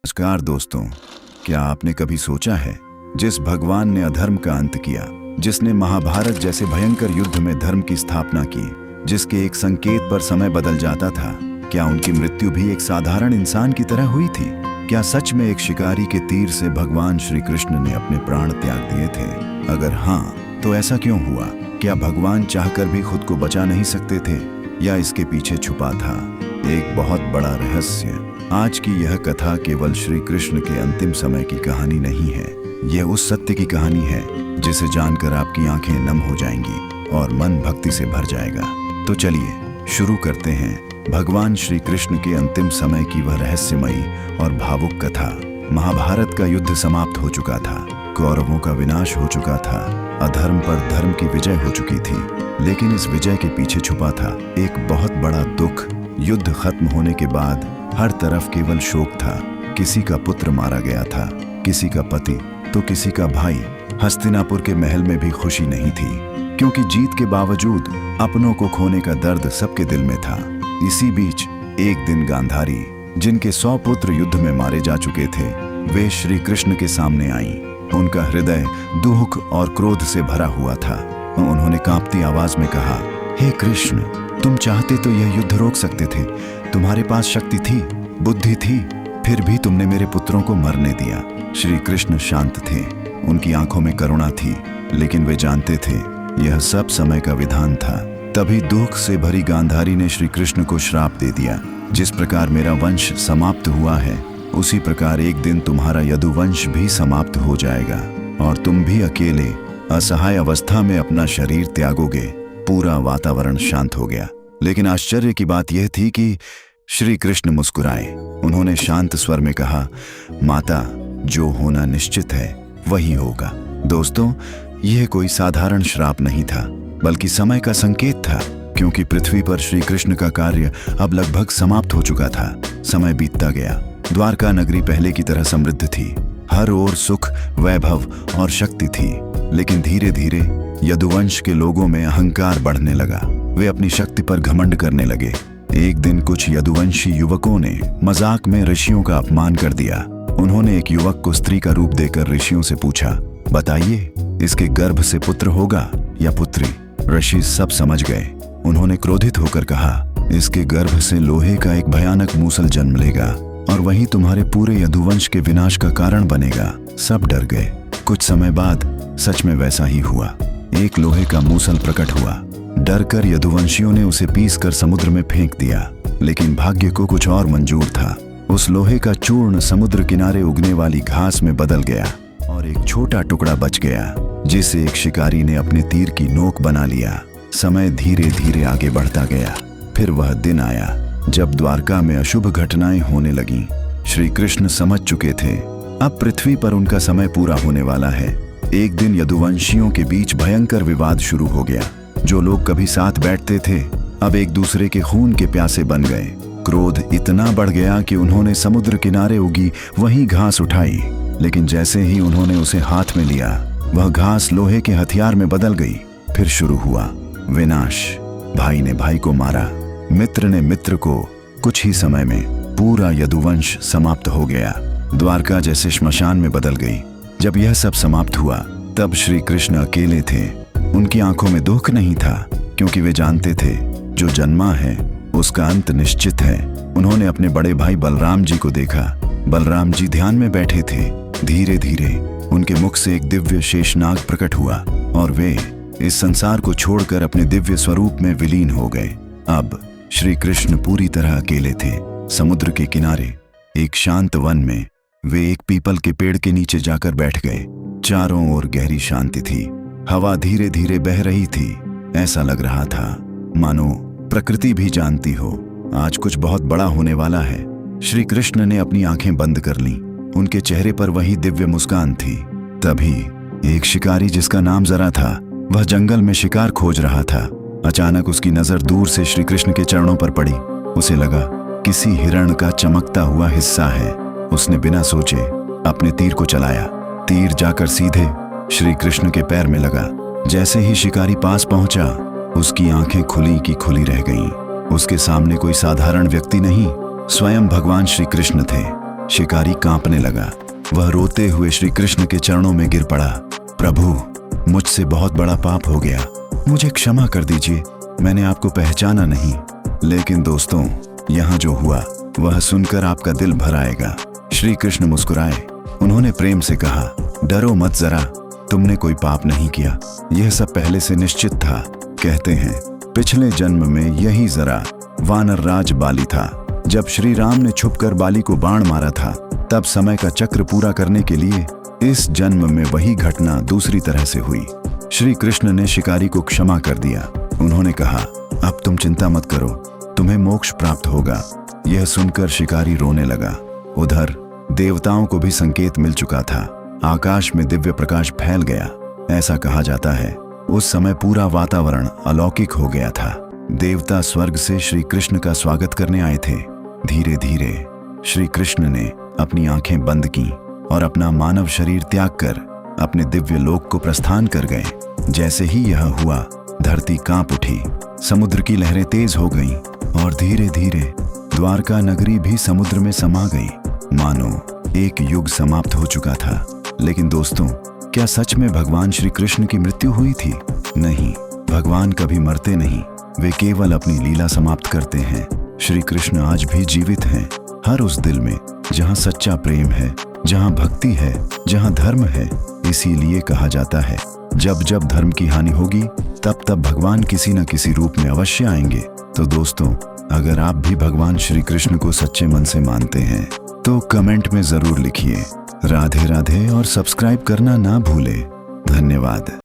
नमस्कार दोस्तों, क्या आपने कभी सोचा है जिस भगवान ने अधर्म का अंत किया, जिसने महाभारत जैसे भयंकर युद्ध में धर्म की स्थापना की, जिसके एक संकेत पर समय बदल जाता था, क्या उनकी मृत्यु भी एक साधारण इंसान की तरह हुई थी? क्या सच में एक शिकारी के तीर से भगवान श्री कृष्ण ने अपने प्राण त्याग दिए थे? अगर हाँ, तो ऐसा क्यों हुआ? क्या भगवान चाहकर भी खुद को बचा नहीं सकते थे, या इसके पीछे छुपा था एक बहुत बड़ा रहस्य? आज की यह कथा केवल श्री कृष्ण के अंतिम समय की कहानी नहीं है, यह उस सत्य की कहानी है जिसे जानकर आपकी आंखें नम हो जाएंगी और मन भक्ति से भर जाएगा। तो चलिए शुरू करते हैं भगवान श्री कृष्ण के अंतिम समय की वह रहस्यमयी और भावुक कथा। महाभारत का युद्ध समाप्त हो चुका था, कौरवों का विनाश हो चुका था, अधर्म पर धर्म की विजय हो चुकी थी, लेकिन इस विजय के पीछे छुपा था एक बहुत बड़ा दुख। युद्ध खत्म होने के बाद हर तरफ केवल शोक था। किसी का पुत्र मारा गया था, किसी का पति, तो किसी का भाई। हस्तिनापुर के महल में भी खुशी नहीं थी, क्योंकि जीत के बावजूद अपनों को खोने का दर्द सबके दिल में था। इसी बीच एक दिन गांधारी, जिनके 100 पुत्र युद्ध में मारे जा चुके थे, वे श्री कृष्ण के सामने आईं। उनका हृदय दुख और क्रोध से भरा हुआ था। उन्होंने कांपती आवाज में कहा, हे कृष्ण, तुम चाहते तो यह युद्ध रोक सकते थे, तुम्हारे पास शक्ति थी, बुद्धि थी, फिर भी तुमने मेरे पुत्रों को मरने दिया। श्री कृष्ण शांत थे, उनकी आंखों में करुणा थी, लेकिन वे जानते थे यह सब समय का विधान था। तभी दुख से भरी गांधारी ने श्री कृष्ण को श्राप दे दिया, जिस प्रकार मेरा वंश समाप्त हुआ है, उसी प्रकार एक दिन तुम्हारा यदुवंश भी समाप्त हो जाएगा और तुम भी अकेले असहाय अवस्था में अपना शरीर त्यागोगे। पूरा वातावरण शांत हो गया, लेकिन आश्चर्य की बात यह थी कि श्री कृष्ण मुस्कुराए। उन्होंने शांत स्वर में कहा, माता, जो होना निश्चित है वही होगा। दोस्तों, यह कोई साधारण श्राप नहीं था, बल्कि समय का संकेत था, क्योंकि पृथ्वी पर श्री कृष्ण का कार्य अब लगभग समाप्त हो चुका था। समय बीतता गया। द्वारका नगरी पहले की तरह समृद्ध थी, हर ओर सुख, वैभव और शक्ति थी, लेकिन धीरे धीरे यदुवंश के लोगों में अहंकार बढ़ने लगा। वे अपनी शक्ति पर घमंड करने लगे। एक दिन कुछ यदुवंशी युवकों ने मजाक में ऋषियों का अपमान कर दिया। उन्होंने एक युवक को स्त्री का रूप देकर ऋषियों से पूछा, बताइए, इसके गर्भ से पुत्र होगा या पुत्री? ऋषि सब समझ गए। उन्होंने क्रोधित होकर कहा, इसके गर्भ से लोहे का एक भयानक मूसल जन्म लेगा और वही तुम्हारे पूरे यदुवंश के विनाश का कारण बनेगा। सब डर गए। कुछ समय बाद सच में वैसा ही हुआ। एक लोहे का मूसल प्रकट हुआ। डरकर यदुवंशियों ने उसे पीसकर समुद्र में फेंक दिया, लेकिन भाग्य को कुछ और मंजूर था। उस लोहे का चूर्ण समुद्र किनारे उगने वाली घास में बदल गया और एक छोटा टुकड़ा बच गया, जिसे एक शिकारी ने अपने तीर की नोक बना लिया। समय धीरे धीरे आगे बढ़ता गया। फिर वह दिन आया जब द्वारका में अशुभ घटनाएं होने लगीं। श्री कृष्ण समझ चुके थे अब पृथ्वी पर उनका समय पूरा होने वाला है। एक दिन यदुवंशियों के बीच भयंकर विवाद शुरू हो गया। जो लोग कभी साथ बैठते थे, अब एक दूसरे के खून के प्यासे बन गए। क्रोध इतना बढ़ गया कि उन्होंने समुद्र किनारे उगी वही घास उठाई, लेकिन जैसे ही उन्होंने उसे हाथ में लिया, वह घास लोहे के हथियार में बदल गई। फिर शुरू हुआ विनाश। भाई ने भाई को मारा, मित्र ने मित्र को। कुछ ही समय में पूरा यदुवंश समाप्त हो गया। द्वारका जैसे श्मशान में बदल गई। जब यह सब समाप्त हुआ, तब श्री कृष्ण अकेले थे। उनकी आंखों में दुख नहीं था, क्योंकि वे जानते थे जो जन्मा है उसका अंत निश्चित है। उन्होंने अपने बड़े भाई बलराम जी को देखा। बलराम जी ध्यान में बैठे थे। धीरे धीरे उनके मुख से एक दिव्य शेषनाग प्रकट हुआ और वे इस संसार को छोड़कर अपने दिव्य स्वरूप में विलीन हो गए। अब श्री कृष्ण पूरी तरह अकेले थे। समुद्र के किनारे एक शांत वन में वे एक पीपल के पेड़ के नीचे जाकर बैठ गए। चारों ओर गहरी शांति थी। हवा धीरे धीरे बह रही थी। ऐसा लग रहा था मानो प्रकृति भी जानती हो आज कुछ बहुत बड़ा होने वाला है। श्री कृष्ण ने अपनी आंखें बंद कर लीं। उनके चेहरे पर वही दिव्य मुस्कान थी। तभी एक शिकारी, जिसका नाम जरा था, वह जंगल में शिकार खोज रहा था। अचानक उसकी नजर दूर से श्री कृष्ण के चरणों पर पड़ी। उसे लगा किसी हिरण का चमकता हुआ हिस्सा है। उसने बिना सोचे अपने तीर को चलाया। तीर जाकर सीधे श्री कृष्ण के पैर में लगा। जैसे ही शिकारी पास पहुंचा, उसकी आंखें खुली की खुली रह गईं। उसके सामने कोई साधारण व्यक्ति नहीं, स्वयं भगवान श्री कृष्ण थे। शिकारी कांपने लगा। वह रोते हुए श्री कृष्ण के चरणों में गिर पड़ा। प्रभु, मुझसे बहुत बड़ा पाप हो गया, मुझे क्षमा कर दीजिए, मैंने आपको पहचाना नहीं। लेकिन दोस्तों, यहाँ जो हुआ वह सुनकर आपका दिल भर आएगा। श्री कृष्ण मुस्कुराए। उन्होंने प्रेम से कहा, डरो मत जरा, तुमने कोई पाप नहीं किया, यह सब पहले से निश्चित था। कहते हैं पिछले जन्म में यही जरा वानर राज बाली था। जब श्री राम ने छुपकर बाली को बाण मारा था, तब समय का चक्र पूरा करने के लिए इस जन्म में वही घटना दूसरी तरह से हुई। श्री कृष्ण ने शिकारी को क्षमा कर दिया। उन्होंने कहा, अब तुम चिंता मत करो, तुम्हें मोक्ष प्राप्त होगा। यह सुनकर शिकारी रोने लगा। उधर देवताओं को भी संकेत मिल चुका था। आकाश में दिव्य प्रकाश फैल गया। ऐसा कहा जाता है उस समय पूरा वातावरण अलौकिक हो गया था। देवता स्वर्ग से श्री कृष्ण का स्वागत करने आए थे। धीरे धीरे श्री कृष्ण ने अपनी आंखें बंद की और अपना मानव शरीर त्याग कर अपने दिव्य लोक को प्रस्थान कर गए। जैसे ही यह हुआ, धरती कांप उठी, समुद्र की लहरें तेज हो गईं और धीरे धीरे द्वारका नगरी भी समुद्र में समा गई। मानो एक युग समाप्त हो चुका था। लेकिन दोस्तों, क्या सच में भगवान श्री कृष्ण की मृत्यु हुई थी? नहीं, भगवान कभी मरते नहीं, वे केवल अपनी लीला समाप्त करते हैं। श्री कृष्ण आज भी जीवित हैं, हर उस दिल में जहाँ सच्चा प्रेम है, जहाँ भक्ति है, जहाँ धर्म है। इसीलिए कहा जाता है, जब जब धर्म की हानि होगी, तब तब भगवान किसी न किसी रूप में अवश्य आएंगे। तो दोस्तों, अगर आप भी भगवान श्री कृष्ण को सच्चे मन से मानते हैं तो कमेंट में जरूर लिखिए। राधे राधे और सब्सक्राइब करना ना भूले। धन्यवाद।